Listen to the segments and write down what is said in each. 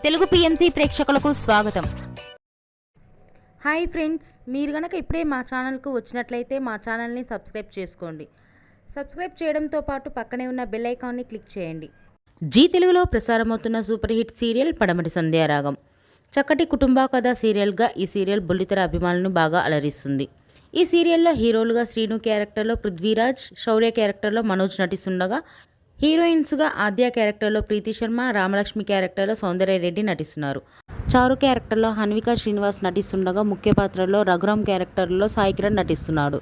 Telugu PMC ప్రేక్షకులకు స్వాగతం. Hi friends, మీరు గనక ఇప్పుడే మా ఛానల్కు వచ్చినట్లయితే మా ఛానల్ని సబ్స్క్రైబ్ చేసుకోండి. సబ్స్క్రైబ్ చేయడంతో పాటు పక్కనే ఉన్న బెల్ ఐకాన్ని క్లిక్ చేయండి. జీ తెలుగులో ప్రసారమవుతున్న సూపర్ హిట్ సీరియల్ పడమటి సంధ్యారాగం. చక్కటి కుటుంబ కథ సీరియల్గా ఈ సీరియల్ బుల్లితెర అభిమానులను బాగా అలరిస్తుంది. ఈ సీరియల్లో హీరోలుగా శ్రీను క్యారెక్టర్లో పృథ్వీరాజ్, శౌర్య క్యారెక్టర్లో మనోజ్ నటిస్తుండగా హీరోయిన్స్గా ఆద్య క్యారెక్టర్లో ప్రీతి శర్మ, రామలక్ష్మి క్యారెక్టర్లో సౌందర్య రెడ్డి నటిస్తున్నారు. చారు క్యారెక్టర్లో హన్విక శ్రీనివాస్ నటిస్తుండగా ముఖ్య పాత్రలో రఘురామ్ క్యారెక్టర్లో సాయి కిరణ్ నటిస్తున్నాడు.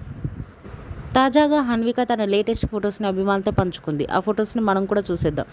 తాజాగా హన్విక తన లేటెస్ట్ ఫొటోస్ని అభిమానులతో పంచుకుంది. ఆ ఫొటోస్ని మనం కూడా చూసేద్దాం.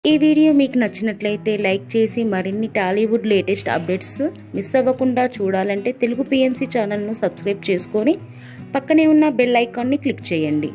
ఈ వీడియో మీకు నచ్చినట్లయితే లైక్ చేసి మరిన్ని టాలీవుడ్ లేటెస్ట్ అప్డేట్స్ మిస్ అవ్వకుండా చూడాలంటే తెలుగు పిఎంసి ఛానల్ను సబ్స్క్రైబ్ చేసుకొని పక్కనే ఉన్న బెల్ ఐకాన్ని క్లిక్ చేయండి.